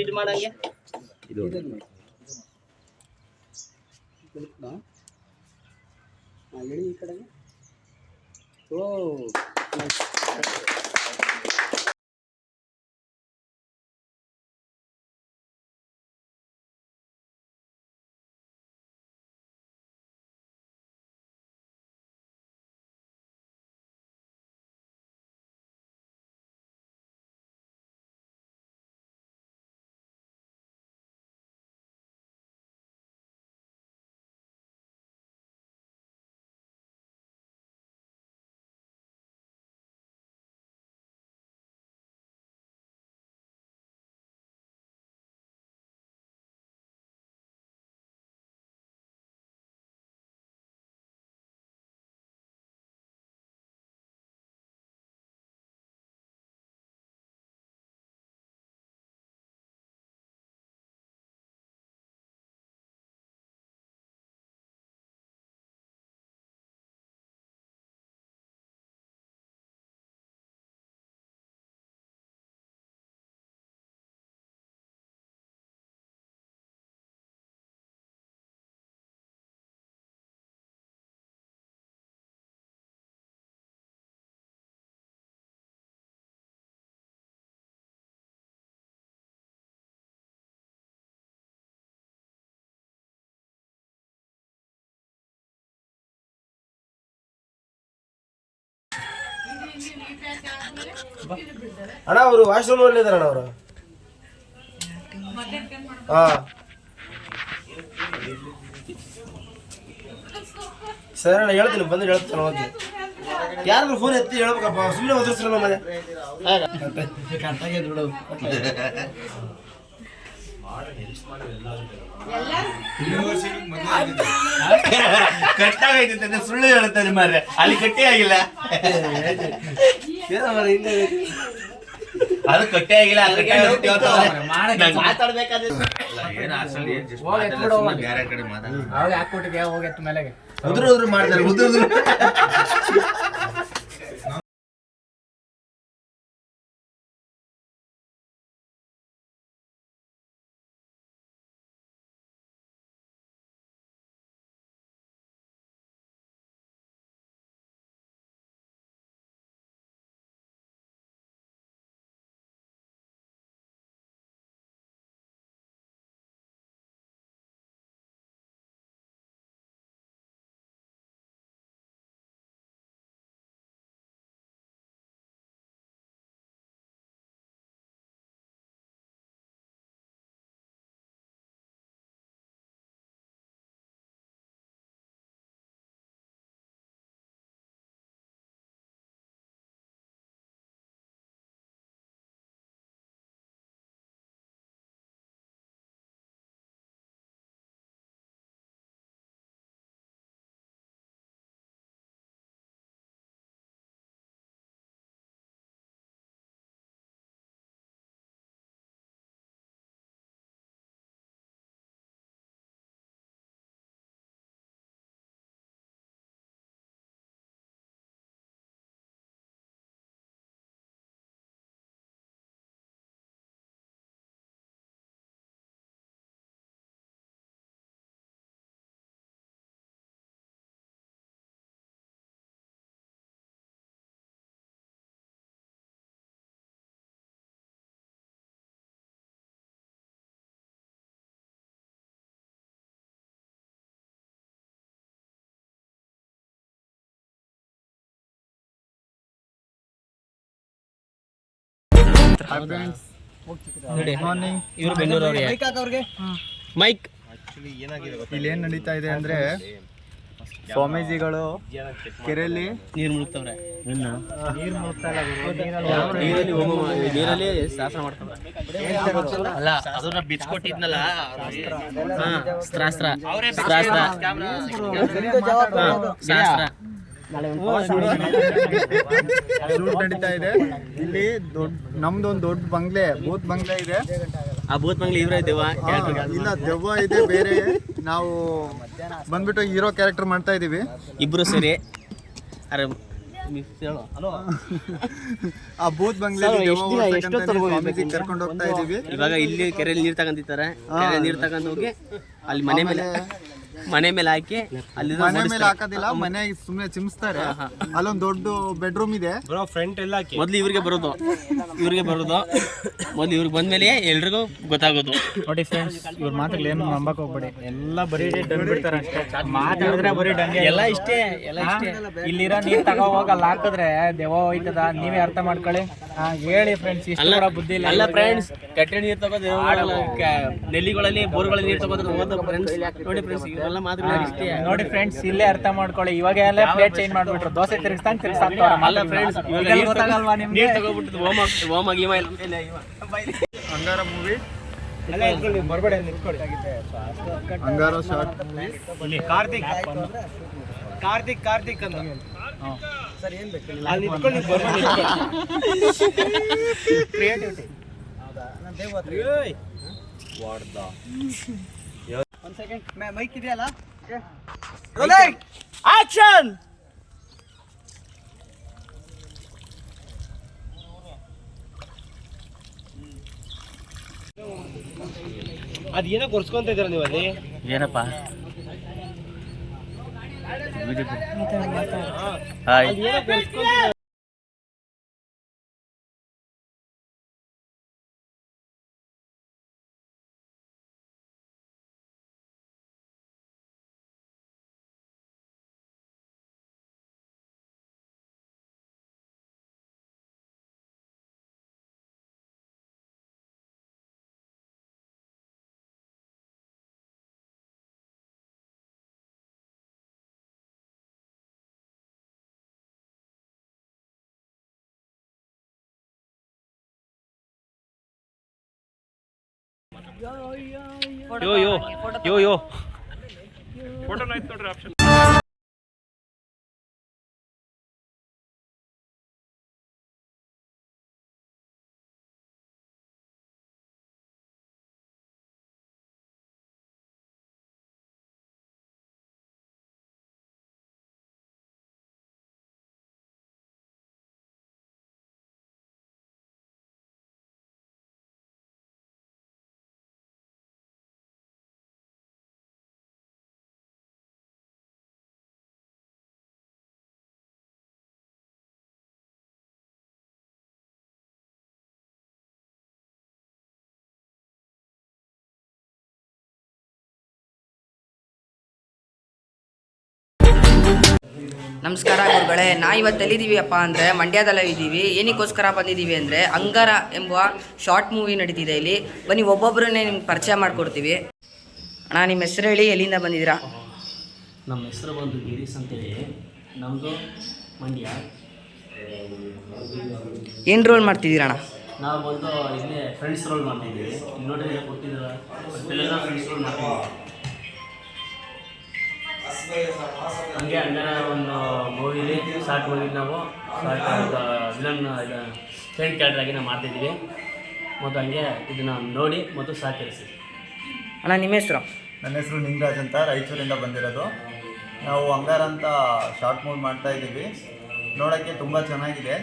ಇದು ಮಾಡಂಗೆ ಇದು ಎಳಿ ಈ ಕಡೆಗೆ. ಓ ಅಣ್ಣ ಅವರು ವಾಶ್ರೂಮ್ ಅಲ್ಲಿ ಇದಾರೆ ಅಣ್ಣ ಅವರು. ಸರಿ ಅಣ್ಣ ಹೇಳ್ತೀನಿ, ಬಂದು ಹೇಳ್ತೀನಿ. ಓಕೆ, ಯಾರು ಫೋನ್ ಎತ್ತಿ ಹೇಳ್ಬೇಕಪ್ಪ, ಸುಮ್ಮನೆ ಒದರ್ಸ್ರಲ್ಲ ಮನೆ ಕಟ್ಟಾಗೈತೆ ಸುಳ್ಳು ಹೇಳ್ತಾರೆ ಮಾರ್ರೆ, ಅಲ್ಲಿ ಕಟ್ಟೆ ಆಗಿಲ್ಲ, ಅದು ಕಟ್ಟೆ ಆಗಿಲ್ಲ. ಉದ್ರು ಉದ್ರು ಮಾಡ್ತಾರೆ, ಉದ್ರು ಉದ್ರು. ಇವರು ಬೆಂಗಳೂರವ್ರಿಗೆ ಮೈಕ್. ಇಲ್ಲಿ ಏನ್ ನಡೀತಾ ಇದೆ ಅಂದ್ರೆ, ಸ್ವಾಮೀಜಿಗಳು ಕೆರೆಯಲ್ಲಿ ನೀರು ಮುಳುಗ್ತವ್ರೆ, ನೀರಲ್ಲಿ ಶಾಸ್ತ್ರ ಮಾಡ್ತಾರೆ. ಅಲ್ಲ, ಅದನ್ನ ಬಿಚ್ಕೊಟ್ಟಿದ್ನಲ್ಲ ಶಾಸ್ತ್ರ ಶಾಸ್ತ್ರ. ಶೂಟ್ ನಡೀತಾ ಇದೆ. ಇಲ್ಲಿ ನಮ್ದೊಂದು ದೊಡ್ಡ ಬಂಗ್ಲೆ, ಭೂತ್ ಬಂಗ್ಲೆ ಇದೆ. ಆ ಭೂತ್ ಬಂಗ್ಲೆ ಇವರೇ ದೆವ್ವ? ಇಲ್ಲ, ದೆವ್ವ ಇದೆ ಬೇರೆ. ನಾವು ಬಂದ್ಬಿಟ್ಟು ಹೀರೋ ಕ್ಯಾರೆಕ್ಟರ್ ಮಾಡ್ತಾ ಇದೀವಿ ಇಬ್ರು ಸೇರಿ. ಆ ಭೂತ್ ಬಂಗ್ಲೆ ಸ್ವಾಮೀಜಿ ಕರ್ಕೊಂಡು ಹೋಗ್ತಾ ಇದೀವಿ. ಇವಾಗ ಇಲ್ಲಿ ಕೆರೆಯಲ್ಲಿ ನೀರ್ ತಗೊಂಡಿರ್ತಾರೆ. ನೀರ್ ತಗೊಂಡ್ ಹೋಗಿ ಅಲ್ಲಿ ಮನೆ ಮೇಲೆ ಹಾಕಿ ಅಲ್ಲಿ ಮನೆ ಮೇಲೆ ಹಾಕೋದಿಲ್ಲ, ಮನೆ ಸುಮ್ಮನೆ ಚಿಮ್ಸ್ತಾರೆ. ಅಲ್ಲೊಂದು ದೊಡ್ಡ ಬೆಡ್ರೂಮ್ ಇದೆ. ಮೊದ್ಲು ಇವ್ರಿಗೆ ಬರೋದು ಮೊದ್ಲು ಇವ್ರಿಗೆ ಬಂದ್ಮೇಲೆ ಎಲ್ರಿಗೂ ಗೊತ್ತಾಗೋದು. ನೋಡಿ ಫ್ರೆಂಡ್ಸ್, ಇವ್ರ ಮಾತುಗಳು ಏನು ನಂಬಕ್ ಹೋಗ್ಬೇಡಿ, ಎಲ್ಲ ಬರೀ ಡಂಗ್ ಬಿಡ್ತಾರೆ ಅಷ್ಟೇ. ಮಾತಾಡಿದ್ರೆ ಬರೀ ಡಂಗೆ, ಎಲ್ಲ ಇಷ್ಟೇ. ಇಲ್ಲಿರೋ ನೀರ್ ತಗೋ ಹೋಗಿ ಅಲ್ಲಿ ಹಾಕಿದ್ರೆ ದೆವ್ವ ಹೋಯ್ತದ, ನೀವೇ ಅರ್ಥ ಮಾಡ್ಕೊಳ್ಳಿ. ಹೇಳಿ ಫ್ರೆಂಡ್ಸ್, ಇಷ್ಟ ಬುದ್ಧಿ ಇಲ್ಲ. ಅಲ್ಲ ಫ್ರೆಂಡ್ಸ್, ಕಟ್ಟೆ ನೀರ್ ತಗೋದು, ನೆಲ್ಲಿಗಳಲ್ಲಿ ಬೋರ್ಗಳಲ್ಲಿ ನೀರ್ ತಗೋದು ಫ್ರೆಂಡ್ಸ್. ನೋಡಿ ಫ್ರೆಂಡ್ಸ್, ಇವೆಲ್ಲ ಮಾತುಗಳು ಇಷ್ಟೇ. ನೋಡಿ ಫ್ರೆಂಡ್ಸ್, ಇಲ್ಲೇ ಅರ್ಥ ಮಾಡ್ಕೊಳ್ಳಿ. ಇವಾಗ ಎಲ್ಲ ಪ್ಲೇಟ್ ಚೇಂಜ್ ಮಾಡ್ಬಿಟ್ರು, ದೋಸೆ ತಿರ್ಗಿಸ್ತಾರ. ಅಲ್ಲ ಫ್ರೆಂಡ್ಸ್, ಗೊತ್ತಾಗಲ್ವಾ ನಿಮ್ಗೆ? ನೀರ್ ತಗೋಬಿಟ್ಟು ಹೋಮ ಗೀಮ ಇಲ್ಲ. ಅಂಗಾರ ಮೂವಿ, ಅಂಗಾರ ಶಾರ್ಟ್ ಮೂವಿ. ಕಾರ್ತಿಕ್ ಅಂತ ಕ್ರಿಯೇಟಿವಿಟಿ. ಒಂದು ಸೆಕೆಂಡ್, ಮೈಕ್ ಇದೆಯಲ್ಲ, ಆಕ್ಷನ್. ಅದೇನೋ ಕೊರ್ಸ್ಕೊಂತ ಇದ್ದೀರ ನೀವು ಅಲ್ಲಿ? ಏನಪ್ಪ? ಯೋ ಫೋಟೋ ಆಯ್ತು ನೋಡ್ರಿ ಆಪ್ಷನ್. ನಮಸ್ಕಾರ ಗುರುಗಳೇ. ಇವತ್ತು ಎಲ್ಲಿದ್ದೀವಿಯಪ್ಪ ಅಂದರೆ ಮಂಡ್ಯದಲ್ಲೇ ಇದ್ದೀವಿ. ಏನಕ್ಕೋಸ್ಕರ ಬಂದಿದ್ದೀವಿ ಅಂದರೆ ಅಂಗಾರ ಎಂಬ ಶಾರ್ಟ್ ಮೂವಿ ನಡೀತಿದೆ ಇಲ್ಲಿ. ಬನ್ನಿ ಒಬ್ಬೊಬ್ಬರನ್ನೇ ನಿಮ್ಗೆ ಪರಿಚಯ ಮಾಡಿಕೊಡ್ತೀವಿ. ಅಣ್ಣ, ನಿಮ್ಮ ಹೆಸರು ಹೇಳಿ, ಎಲ್ಲಿಂದ ಬಂದಿದ್ದೀರಾ? ನಮ್ಮ ಹೆಸರು ಬಂದು ಗಿರೀಶ್ ಅಂತೇಳಿ, ನಮ್ಮದು ಮಂಡ್ಯ. ಏನು ರೋಲ್ ಮಾಡ್ತಿದ್ದೀರಣ್ಣ? ನಾವು ಬಂದು ಇಲ್ಲೇ ಫ್ರೆಂಡ್ಸ್ ರೋಲ್ ಮಾಡ್ತಿದ್ದೀವಿ. ಇಲ್ಲಿ ನೋಡಿದ್ರೆ ಕೊಟ್ಟಿದ್ದೀರ ಫ್ರೆಂಡ್ಸ್ ರೋಲ್ ಮಾಡ್ತಿದ್ದೀವಿ. ಹಂಗೆ ಅಂಗಾರ ಒಂದು ಮೂವಿಲಿ ಶಾರ್ಟ್ ಮೂವಿಲಿ ನಾವು ವಿಲನ್ ಫ್ರೆಂಡ್ ಕ್ಯಾರೆಕ್ಟರಾಗಿ ನಾವು ಮಾಡ್ತಿದ್ದೀವಿ. ಮತ್ತು ಹಂಗೆ ಇದನ್ನು ನೋಡಿ ಮತ್ತು ಸಹಕರಿಸಿ. ಅಣ್ಣ, ನಿಮ್ಮ ಹೆಸರು? ನನ್ನ ಹೆಸರು ನಿಂಗರಾಜ್ ಅಂತ, ರಾಯಚೂರಿಂದ ಬಂದಿರೋದು. ನಾವು ಅಂಗಾರ ಅಂತ ಶಾರ್ಟ್ ಮೂವಿ ಮಾಡ್ತಾ ಇದ್ದೀವಿ. ನೋಡೋಕ್ಕೆ ತುಂಬ ಚೆನ್ನಾಗಿದೆ.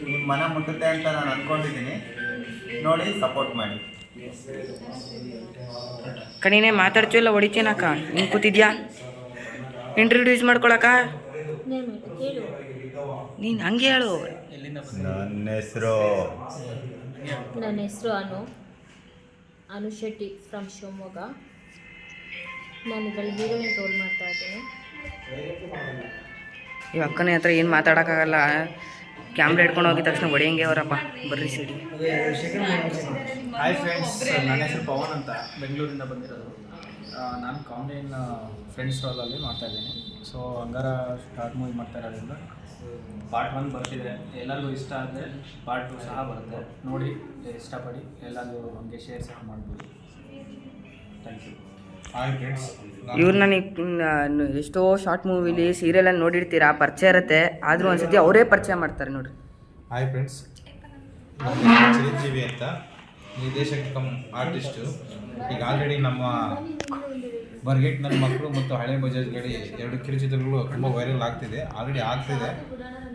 ನಿಮ್ಮ ಮನ ಮುಟ್ಟುತ್ತೆ ಅಂತ ನಾನು ಅಂದ್ಕೊಂಡಿದ್ದೀನಿ. ನೋಡಿ ಸಪೋರ್ಟ್ ಮಾಡಿ. ಕಣಿನೇ ಮಾತಾಡ್ತೀವಿ ಇಲ್ಲ ಹೊಡಿತೀನಕ್ಕ? ಹಿಂಗೆ ಕೂತಿದ್ಯಾ? ಇಂಟ್ರೊಡ್ಯೂಸ್ ಮಾಡ್ಕೊಳಕ್ಕ ನೀನು ಹಂಗೆ ಹೇಳು. ನನ್ನ ಹೆಸರು ಅನು ಶೆಟ್ಟಿ ಫ್ರಮ್ ಶಿವಮೊಗ್ಗ. ನಾನು ಇದರಲ್ಲಿ ಹೀರೋಯಿನ್ ರೋಲ್ ಮಾಡ್ತಾ ಇದ್ದೀನಿ. ಈ ಅಕ್ಕನ ಹತ್ರ ಏನು ಮಾತಾಡೋಕ್ಕಾಗಲ್ಲ, ಕ್ಯಾಮ್ರಾ ಹಿಡ್ಕೊಂಡು ಹೋಗಿದ ತಕ್ಷಣ ಹೊಡೆಯಂಗೆ ಅವರಪ್ಪ. ಬರ್ರಿ ಸಿಡಿ. ಹಾಯ್ ಫ್ರೆಂಡ್ಸ್, ನನ್ನ ಹೆಸರು ಪವನ್ ಅಂತ, ಬೆಂಗಳೂರಿಂದ ಬಂದಿರೋದು. ನಾನು ಕಾಮಿಡಿಯನ್ ಫ್ರೆಂಡ್ಸ್ ರೋಲಲ್ಲಿ ಮಾಡ್ತಾಯಿದ್ದೀನಿ. ಸೊ ಅಂಗಾರ ಶಾರ್ಟ್ ಮೂವಿ ಮಾಡ್ತಾ ಇರೋದ್ರಿಂದ ಪಾರ್ಟ್ 1 ಬರ್ತಿದೆ. ಎಲ್ಲರಿಗೂ ಇಷ್ಟ ಆದರೆ ಪಾರ್ಟ್ 2 ಸಹ ಬರುತ್ತೆ. ನೋಡಿ ಇಷ್ಟಪಡಿ, ಎಲ್ಲರಿಗೂ ಹಂಗೆ ಶೇರ್ ಸಹ ಮಾಡ್ಬೋದು. Thank you. ಹಾಯ್ ಫ್ರೆಂಡ್ಸ್, ಇವ್ರನ್ನ ನೀವು ಎಷ್ಟೋ ಶಾರ್ಟ್ ಮೂವಿಲಿ ಸೀರಿಯಲಲ್ಲಿ ನೋಡಿರ್ತೀರಾ, ಪರಿಚಯ ಇರುತ್ತೆ, ಆದರೂ ಒಂದ್ಸತಿ ಅವರೇ ಪರಿಚಯ ಮಾಡ್ತಾರೆ ನೋಡ್ರಿ. ಹಾಯ್ ಫ್ರೆಂಡ್ಸ್, ಚಿರಂಜೀವಿ ಅಂತ ನಿರ್ದೇಶಕ ಕಮ್ ಆರ್ಟಿಸ್ಟು. ಈಗ ಆಲ್ರೆಡಿ ನಮ್ಮ ಬರ್ಗೆಟ್ ನನ್ನ ಮಕ್ಕಳು ಮತ್ತು ಹಳೆ ಬಜಾಜ್ ಗಾಡಿ 2 ಕಿರುಚಿತ್ರಗಳು ತುಂಬ ವೈರಲ್ ಆಗ್ತಿದೆ, ಆಲ್ರೆಡಿ ಆಗ್ತಿದೆ,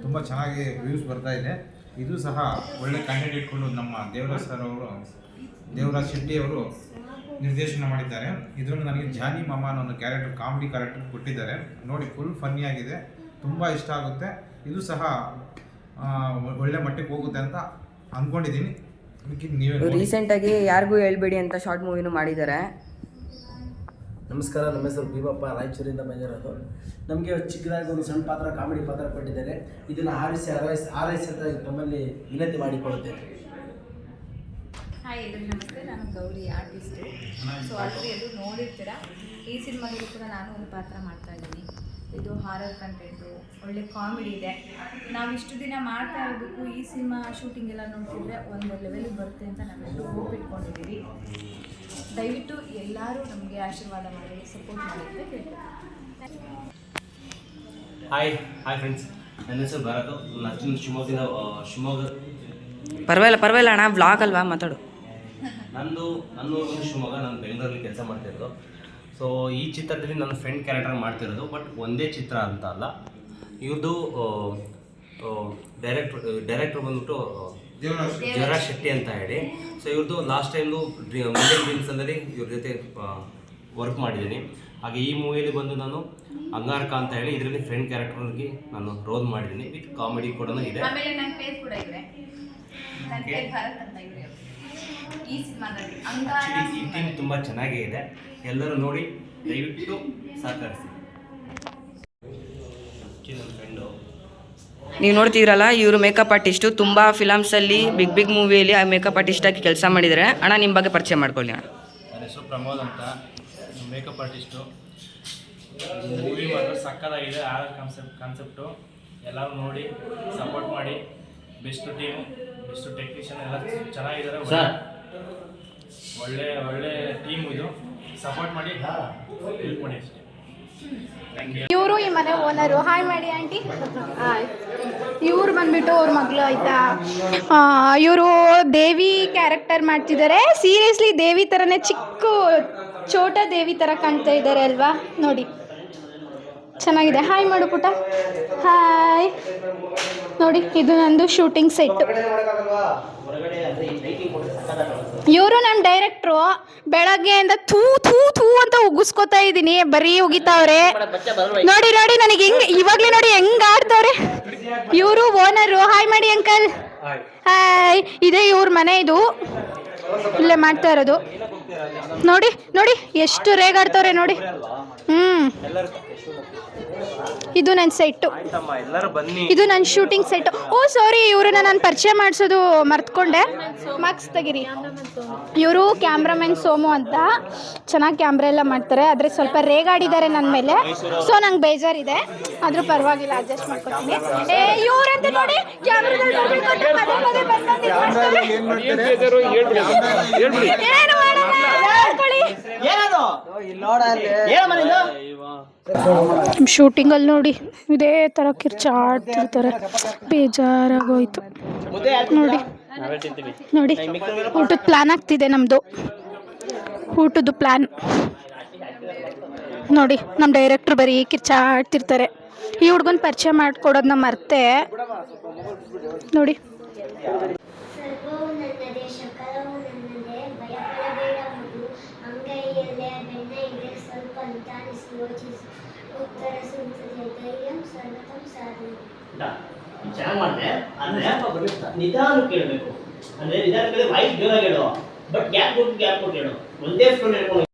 ತುಂಬ ಚೆನ್ನಾಗಿ ವ್ಯೂಸ್ ಬರ್ತಾ ಇದೆ. ಇದು ಸಹ ಒಳ್ಳೆ ಕಂಟೆಂಟ್ ಇಟ್ಕೊಂಡು ನಮ್ಮ ದೇವರಾಜ್ ಶೆಟ್ಟಿ ಅವರು ನಿರ್ದೇಶನ ಮಾಡಿದ್ದಾರೆ. ಇದರಲ್ಲಿ ನನಗೆ ಜಾನಿ ಮಾಮ ಅನ್ನೋ ಒಂದು ಕ್ಯಾರೆಕ್ಟರ್, ಕಾಮಿಡಿ ಕ್ಯಾರೆಕ್ಟರ್ ಕೊಟ್ಟಿದ್ದಾರೆ. ನೋಡಿ, ಫುಲ್ ಫನ್ನಿ ಆಗಿದೆ, ತುಂಬ ಇಷ್ಟ ಆಗುತ್ತೆ. ಇದು ಸಹ ಒಳ್ಳೆ ಮಟ್ಟಕ್ಕೆ ಹೋಗುತ್ತೆ ಅಂತ ಅಂದ್ಕೊಂಡಿದ್ದೀನಿ. ನೀವೇ ರೀಸೆಂಟಾಗಿ ಯಾರಿಗೂ ಹೇಳ್ಬೇಡಿ ಅಂತ ಶಾರ್ಟ್ ಮೂವಿನೂ ಮಾಡಿದ್ದಾರೆ. ನಮಸ್ಕಾರ, ನಮ್ಮ ಹೆಸರು ಭೀಮಪ್ಪ, ರಾಯಚೂರಿಂದ ಬಂದಿರೋದು. ನಮಗೆ ಚಿಕ್ಕದಾಗಿ ಒಂದು ಸಣ್ಣ ಪಾತ್ರ, ಕಾಮಿಡಿ ಪಾತ್ರ ಕೊಟ್ಟಿದ್ದಾರೆ. ಇದನ್ನು ಆರೈಸಿ ಅಂತ ತಮ್ಮಲ್ಲಿ ವಿನಂತಿ ಮಾಡಿಕೊಳ್ಳುತ್ತೇನೆ. ಹಾಯ್ ಎಲ್ಲರಿಗೂ ನಮಸ್ತೆ, ನಾನು ಗೌರಿ ಆರ್ಟಿಸ್ಟು. ಸೊ ಆಲ್ರೆಡಿ ಎಲ್ಲರೂ ನೋಡಿರ್ತೀರ. ಈ ಸಿನಿಮಾದಲ್ಲೂ ಕೂಡ ನಾನು ಒಂದು ಪಾತ್ರ ಮಾಡ್ತಾ ಇದ್ದೀನಿ. ಇದು ಹಾರರ್ ಕಂಟೆಂಟು, ಒಳ್ಳೆ ಕಾಮಿಡಿ ಇದೆ. ನಾವು ಇಷ್ಟು ದಿನ ಮಾಡ್ತಾ ಇರೋದಕ್ಕೂ ಈ ಸಿನಿಮಾ ಶೂಟಿಂಗ್ ಎಲ್ಲ ನೋಡ್ತಿದ್ರೆ ಒಂದು ಲೆವೆಲಿಗೆ ಬರುತ್ತೆ ಅಂತ ನಾವೆಲ್ಲರೂ ಹೋಪ್ ಇಟ್ಕೊಂಡಿದ್ದೀವಿ. ದಯವಿಟ್ಟು ಎಲ್ಲರೂ ನಮಗೆ ಆಶೀರ್ವಾದ ಮಾಡಿ, ಸಪೋರ್ಟ್ ಮಾಡಿ ಅಂತ ಕೇಳ್ತೀನಿ. ಹಾಯ್ ಫ್ರೆಂಡ್ಸ್, ನನ್ನ ಹೆಸರು ಭರತ್. ನಾನು ಶಿವಮೊಗ್ಗ. ಪರವಾಗಿಲ್ಲ ಅಣ್ಣ, ವ್ಲಾಗ್ ಅಲ್ವಾ, ಮಾತಾಡು. ನಂದು ಶಿವಮೊಗ್ಗ, ನಾನು ಬೆಂಗಳೂರಲ್ಲಿ ಕೆಲಸ ಮಾಡ್ತಿರೋದು. ಸೊ ಈ ಚಿತ್ರದಲ್ಲಿ ನನ್ನ ಫ್ರೆಂಡ್ ಕ್ಯಾರೆಕ್ಟರ್ ಮಾಡ್ತಿರೋದು, ಬಟ್ ಒಂದೇ ಚಿತ್ರ ಅಂತ ಅಲ್ಲ. ಇವ್ರದ್ದು ಡೈರೆಕ್ಟ್ರ್ ಬಂದ್ಬಿಟ್ಟು ದೇವರಾಜ್ ಶೆಟ್ಟಿ ಅಂತ ಹೇಳಿ. ಸೊ ಇವ್ರದ್ದು ಲಾಸ್ಟ್ ಟೈಮ್ದು ಮಿಲಿಯನ್ ಡ್ರೀಮ್ಸಲ್ಲಿ ಇವ್ರ ಜೊತೆ ವರ್ಕ್ ಮಾಡಿದ್ದೀನಿ. ಹಾಗೆ ಈ ಮೂವಿಯಲ್ಲಿ ಬಂದು ನಾನು ಅಂಗಾರಕ ಅಂತ ಹೇಳಿ ಇದರಲ್ಲಿ ಫ್ರೆಂಡ್ ಕ್ಯಾರೆಕ್ಟರ್ಗೆ ನಾನು ರೋಲ್ ಮಾಡಿದ್ದೀನಿ, ವಿತ್ ಕಾಮಿಡಿ ಕೂಡ ಇದೆ. ಆಮೇಲೆ ನನ್ನ ಪೇರ್ ಕೂಡ ಇದೆ, ನನ್ನ ಪೇರ್ ಭಾರತ್ ಅಂತ ಇದೆ. ಈ ಸಿನಿಮಾದಲ್ಲಿ ಈ ಟೀಮ್ ತುಂಬ ಚೆನ್ನಾಗೇ ಇದೆ, ಎಲ್ಲರೂ ನೋಡಿ ದಯವಿಟ್ಟು ಸಹಕರಿಸಿ. ನನ್ನ ಫ್ರೆಂಡು ನೀವು ನೋಡ್ತಿದ್ರಲ್ಲ, ಇವರು ಮೇಕಪ್ ಆರ್ಟಿಸ್ಟು. ತುಂಬ ಫಿಲಮ್ಸಲ್ಲಿ ಬಿಗ್ ಮೂವಿಯಲ್ಲಿ ಆ ಮೇಕಪ್ ಆರ್ಟಿಸ್ಟಾಗಿ ಕೆಲಸ ಮಾಡಿದ್ದಾರೆ. ಅಣ್ಣ, ನಿಮ್ಮ ಬಗ್ಗೆ ಪರಿಚಯ ಮಾಡ್ಕೊಳ್ಳಿ ಅಣ್ಣ. ನನ್ನ ಹೆಸರು ಪ್ರಮೋದ್ ಅಂತ, ಮೇಕಪ್ ಆರ್ಟಿಸ್ಟು. ಮೂವಿ ಮಾತ್ರ ಸಕ್ಕತ್ತಾಗಿದೆ, ಆರ್ ಕಾನ್ಸೆಪ್ಟು. ಎಲ್ಲರೂ ನೋಡಿ ಸಪೋರ್ಟ್ ಮಾಡಿ. ಬೆಸ್ಟ್ ಟೀಮು, ಬೆಸ್ಟ್ ಟೆಕ್ನಿಷಿಯನ್ ಎಲ್ಲ ಚೆನ್ನಾಗಿದ್ದಾರೆ. ಒಳ್ಳೆ ಟೀಮ್ ಇದು, ಸಪೋರ್ಟ್ ಮಾಡಿ, ಹೆಲ್ಪ್ ಮಾಡಿ ಅಷ್ಟೇ. ಇವರು ಈ ಮನೆ ಓನರು. ಹಾಯ್ ಮಾಡಿ ಆಂಟಿ. ಹಾಯ್. ಇವ್ರು ಬಂದ್ಬಿಟ್ಟು ಅವ್ರ ಮಗಳು ಆಯ್ತಾ. ಇವರು ದೇವಿ ಕ್ಯಾರೆಕ್ಟರ್ ಮಾಡ್ತಿದ್ದಾರೆ. ಸೀರಿಯಸ್ಲಿ ದೇವಿ ಥರನೇ, ಚೋಟ ದೇವಿ ಥರ ಕಾಣ್ತಾ ಇದ್ದಾರೆ ಅಲ್ವಾ, ನೋಡಿ ಚೆನ್ನಾಗಿದೆ. ಹಾಯ್ ಮಾಡು ಪುಟ. ಹಾಯ್. ನೋಡಿ, ಇದು ನಂದು ಶೂಟಿಂಗ್ ಸೆಟ್ಟು. ಇವರು ನಮ್ಮ ಡೈರೆಕ್ಟ್ರು. ಬೆಳಗ್ಗೆಯಿಂದ ಥೂ ಅಂತ ಉಗಿಸ್ಕೊತಾ ಇದ್ದೀನಿ, ಬರೀ ಉಗಿತಾವ್ರೆ. ನೋಡಿ ನನಗೆ ಇವಾಗಲೇ ನೋಡಿ ಹೆಂಗ್ ಆಡ್ತವ್ರೆ. ಇವರು ಓನರು. ಹಾಯ್ ಮಾಡಿ ಅಂಕಲ್. ಹಾಯ್. ಇದೇ ಇವ್ರ ಮನೆ, ಇದು ಇಲ್ಲೇ ಮಾಡ್ತಾ ಇರೋದು. ನೋಡಿ ಎಷ್ಟು ರೇಗಾಡ್ತವ್ರೆ ನೋಡಿ. ಇದು ನನ್ನ ಸೆಟ್ಟು, ಇದು ನನ್ನ ಶೂಟಿಂಗ್ ಸೆಟ್ಟು. ಓ ಸಾರಿ, ಇವ್ರನ್ನ ನಾನು ಪರಿಚಯ ಮಾಡಿಸೋದು ಮರ್ತ್ಕೊಂಡೆ. ಮಾರ್ಕ್ಸ್ ತೆಗಿರಿ. ಇವರು ಕ್ಯಾಮ್ರಾಮನ್ ಸೋಮು ಅಂತ, ಚೆನ್ನಾಗಿ ಕ್ಯಾಮ್ರಾ ಎಲ್ಲ ಮಾಡ್ತಾರೆ. ಆದರೆ ಸ್ವಲ್ಪ ರೇಗಾಡಿದ್ದಾರೆ ನನ್ನ ಮೇಲೆ, ಸೊ ನಂಗೆ ಬೇಜಾರಿದೆ. ಆದರೂ ಪರವಾಗಿಲ್ಲ, ಅಡ್ಜಸ್ಟ್ ಮಾಡ್ಕೊತೀನಿ. ಇವ್ರಂತ ನೋಡಿ ಕ್ಯಾಮ್ರಾದಲ್ಲಿ ಶೂಟಿಂಗಲ್ಲಿ ನೋಡಿ ಇದೇ ಥರ ಕಿರ್ಚಾಡ್ತಿರ್ತಾರೆ, ಬೇಜಾರಾಗೋಯ್ತು. ನೋಡಿ ಊಟದ ಪ್ಲ್ಯಾನ್ ಆಗ್ತಿದೆ ನಮ್ಮದು, ಊಟದ ಪ್ಲ್ಯಾನ್ ನೋಡಿ. ನಮ್ಮ ಡೈರೆಕ್ಟ್ರು ಬರೀ ಕಿರ್ಚಾಡ್ತಿರ್ತಾರೆ. ಈ ಹುಡ್ಗನ ಪರಿಚಯ ಮಾಡಿಕೊಡೋದನ್ನ ಮರ್ತೆ ನೋಡಿ. ಚೆನ್ನಾಗಿ ಮಾಡಿದೆ, ಅಂದ್ರೆ ನಿಧಾನ ಕೇಳಬೇಕು. ಅಂದ್ರೆ ನಿಧಾನ ಕೇಳಿ ವಾಯ್ಸ್ ಜೋರಾಗಿ ಹೇಳು, ಬಟ್ ಗ್ಯಾಪ್ ಕೊಟ್ಟು ಹೇಳು. ಒಂದೇ ಸ್ಟೋನ್ ಹೇಳ್ಕೊಂಡು